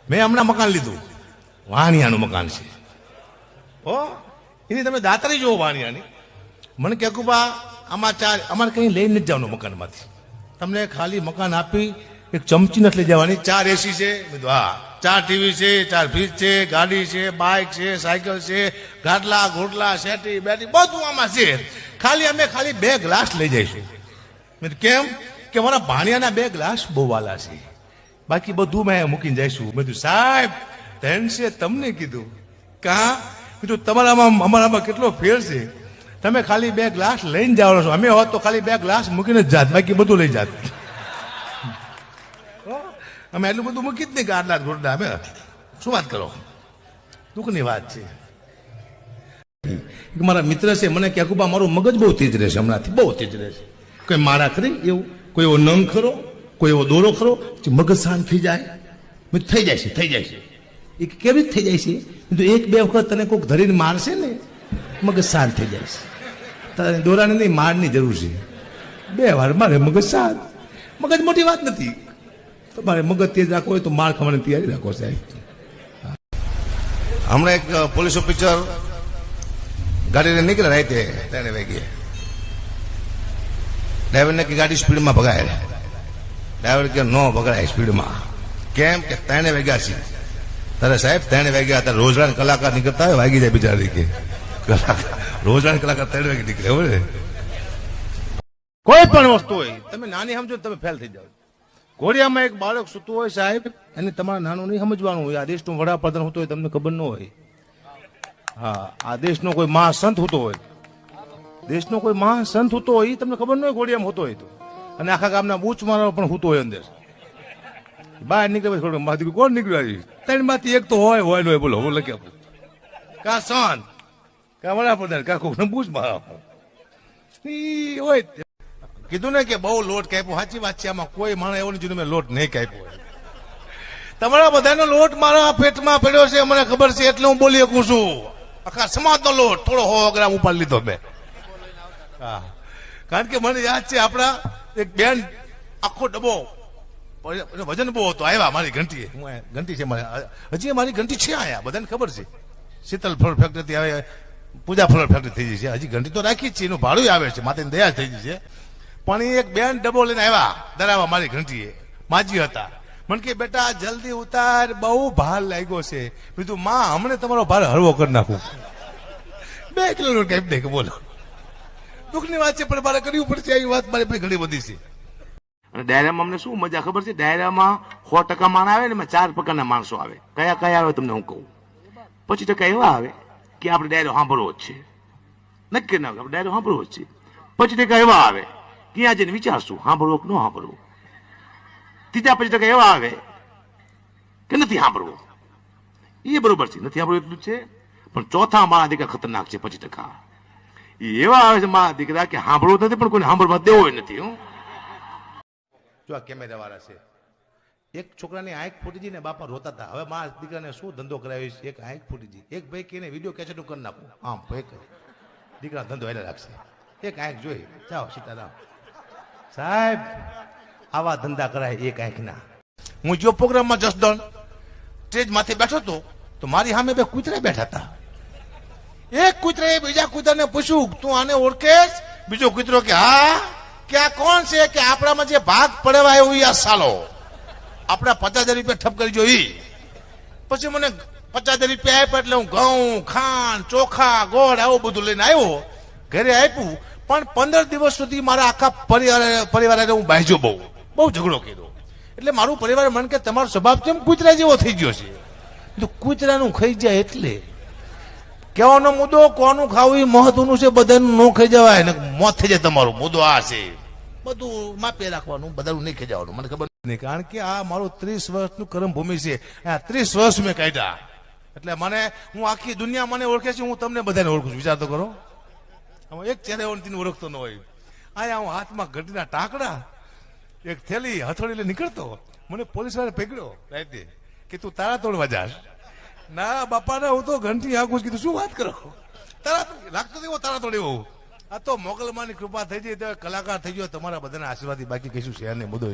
મેં હમણાં મકાન લીધું, વાણિયાનું મકાન છે હો, એની તમે દાતરી જોવો વાણિયાની. મને કે કુબા આમાં ચાર, અમારે કઈ લઈને નથી જવાનું મકાનમાંથી, તમને ખાલી મકાન આપી એક ચમચી નથી લઈ જવાની. 4 એસી છે, હા, 4 ટીવી છે, 4 ફ્રીજ છે, ગાડી છે, બાઇક છે, સાયકલ છે, ગાટલા ઘોટલા શેટી બેટી બધું આમાં છે. ખાલી અમે 2 ગ્લાસ લઈ જઈશું. કેમ કે મારા ભાણિયાના 2 ગ્લાસ બહુ વાલા છે, બાકી બધું મેં મૂકીને જઈશું. મેં કીધું સાહેબ ધનશે તમને કીધું કા, કીધું તમારામાં અમારામાં કેટલો ફેર છે, તમે ખાલી 2 ગ્લાસ લઈને જવાનો છો, અમે હોત તો ખાલી 2 ગ્લાસ મૂકીને જ જાત, બાકી બધું લઈ જાત. અમે એટલું બધું મૂકી જ નહીં ગાડલા ઘોડલા, અમે શું વાત કરો, દુઃખની વાત છે. મારા મિત્ર છે, મને કે કુબા મારું મગજ બહુ તેજ રહેશે, હમણાંથી બહુ તેજ રહેશે. કોઈ મારા ખરી એવું, કોઈ એવો નંગ ખરો, કોઈ એવો દોરો ખરો, મગજ શાંત થઈ જાય? થઈ જાય છે, થઈ જાય છે. એ કેવી રીતે થઈ જાય છે? એક બે વખત તને કોઈક ધરીને મારશે ને, મગજ શાંત થઈ જાય છે. તારે દોરાને નહીં, મારની જરૂર છે. 2 વાર મારે મગજ શાંત. મગજ મોટી વાત નથી, તમારે મગજ તેજ રાખવો હોય તો માર ખાવાની તૈયારી રાખો સાહેબ. હમણાં એક પોલીસ ઓફિસર ગાડી લઈને નીકળ્યા રાતે 3 વાગે. ડ્રાઈવરને કે ગાડી સ્પીડમાં ભગાય. ડ્રાઈવર કે નો ભગાય સ્પીડમાં. કેમ કે 3 વાગ્યા છે. તારે સાહેબ 3 વાગ્યા, તારે રોજગાર કલાકાર નીકળતા હોય, વાગી જાય બિચારી કે રોજગાર કલાકાર 3 વાગે નીકળે હોય. કોઈ પણ વસ્તુ હોય તમે નાની સમજો તમે ફેલ થઈ જાવ. ઘોડિયામાં એક બાળક સૂતું હોય સાહેબ, એને તમારે નાનું નહીં સમજવાનું હોય. આ દેશનું વડાપ્રધાન હોતો હોય તમને ખબર ન હોય. હા, આ દેશનો કોઈ મહાસંત હોતો હોય, દેશનો કોઈ મહાસંત હોતો હોય, તમને ખબર ન હોય ઘોડિયામાં હોતો હોય તો. અને આખા ગામના બૂચ મારવા પણ હોતો હોય અંદર. બહાર નીકળે પછી કોણ નીકળ્યું? 3 માંથી એક તો હોય ન હોય. બોલો હું લખી આપું, કા સંત, કા વડાપ્રધાન, કા કોઈને બૂચ મારવા હોય. કીધું ને કે બહુ લોટ કાપ્યો, સાચી વાત છે. આમાં કોઈ માણસ એવો નથી મેં લોટ નહીં કાપ્યો. તમારા બધાનો લોટ મારા પેટમાં પડ્યો છે, મને ખબર છે, એટલે હું બોલી શકું છું. આખા સમાજનો લોટ થોડો 100 ગ્રામ ઉપાડી લીધો મેં. હા, કારણ કે મને યાદ છે આપણા એક બેન આખો ડબ્બો, વજન બહુ હતો, આવ્યા મારી ઘંટી. ઘંટી છે મારે, હજી મારી ઘંટી છે આયા, બધાને ખબર છે. શીતલ ફ્લોર ફેક્ટરી આવે, પૂજા ફ્લોર ફેક્ટરી થઈ ગઈ છે, હજી ઘંટી તો રાખી જ છે, એનું ભાડું આવે છે, માતાની દયા થઈ ગઈ છે. પણ એ એક બેન ડબ્બો લઈને આવ્યા ધરાવા મારી ઘંટીએ, માજી હતા. મને કે બેટા જલ્દી ઉતાર, બહુ ભાર લાગ્યો છે. કીધું માં હમણે તમારો ભાર હળવો કરી નાખું. 2 કિલો કાપી દે કે બોલો. દુઃખની વાત છે પણ મારે કરવું પડશે. આવી વાત મારી ઘણી બધી છે. અને ડાયરામાં અમને શું મજા ખબર છે? ડાયરામાં 100% માણસ આવે ને, એમાં 4 પ્રકારના માણસો આવે. કયા કયા આવે તમને હું કહું. 25% એવા આવે કે આપણે ડાયરો સાંભળવો જ છે, નક્કી ના આપણે ડાયરો સાંભળવો જ છે. 25% એવા આવે ક્યાં જઈને વિચારશું સાંભળવો કે ન સાંભળવું. 25% એવા આવે કે નથી સાંભળવો. એ બરોબર છે, નથી સાંભળવું એટલું છે. પણ ચોથા મારા દીકરા ખતરનાક છે. 25% એવા આવે છે મારા દીકરા કે સાંભળવું નથી, પણ કોઈને સાંભળવા દેવો નથી. હું જો આ કેમેરા વાળા છે, એક છોકરાની આંખ ફૂટી ગઈ ને બાપા રોતા હતા. હવે મારા દીકરાને શું ધંધો કરાવી છે? એક આંખ ફૂટી ગઈ, એક ભાઈ કે વિડીયો કેસેટ કરી નાખું, આમ એક દીકરા ધંધો એટલે રાખશે. એક આંખ જોઈ જાઓ સીતારામ સાહેબ, આવા ધંધા કરાય એક આંખના. હું જો પ્રોગ્રામમાં જસદણ સ્ટેજ માથે બેઠો હતો તો મારી સામે 2 કૂતરા બેઠા હતા. એક કૂતરાએ બીજા કૂતરાને પૂછ્યું તું આને ઓળખેશ? બીજો કૂતરો કે હા. કે આ કોણ છે? કે આપણામાં જે ભાગ પડવા એવું આ સાલો આપણા 50,000 રૂપિયા ઠપ કરી જોઈ. પછી મને 50,000 રૂપિયા આપ્યા એટલે હું ઘઉં, ખાંડ, ચોખા, ગોળ આવું બધું લઈને આવ્યો. ઘરે આપ્યું પણ 15 દિવસ સુધી મારા આખા પરિવારે હું બાજ્યો, બહુ ઝઘડો કર્યો. એટલે મારું પરિવાર મને કે તમારો સ્વભાવ કેમ કૂતરા જેવો થઈ ગયો છે? તો કૂતરાનું ખાઈ જાય એટલે કહેવાનો મુદ્દો કોનું ખાવું એ મહત્વનું છે. બધાનું ન ખાઈ જવાય ને મોત થઈ જાય. તમારો મુદ્દો આ છે, બધું માપે રાખવાનું, બધાનું નહીં ખાઈ જવાનું. મને ખબર નહીં, કારણ કે આ મારું 30 વર્ષનું કર્મભૂમિ છે. આ 30 વર્ષ મેં કાઢ્યા એટલે મને, હું આખી દુનિયા મને ઓળખે છે, હું તમને બધાને ઓળખું છું. વિચાર તો કરો, એક ચહેરે ઓળખતો ન હોય. આયા હું હાથમાં ઘંટીના ટાંકડા, એક થેલી હથોડી લઈને નીકળતો. મને પોલીસ વાળા પકડ્યો રાતે કે તું તારા તોડવા જાશ. ના બાપા ના, હું તો ઘંટી આખું કીધું શું વાત કરો, તારા લાગતો એવો તારા તોડ એવો. આ તો મોગલમાની કૃપા થઈ જાય, કલાકાર થઈ ગયો તમારા બધાના આશીર્વાદ, બાકી કશું શહેર ને મુદ્દો.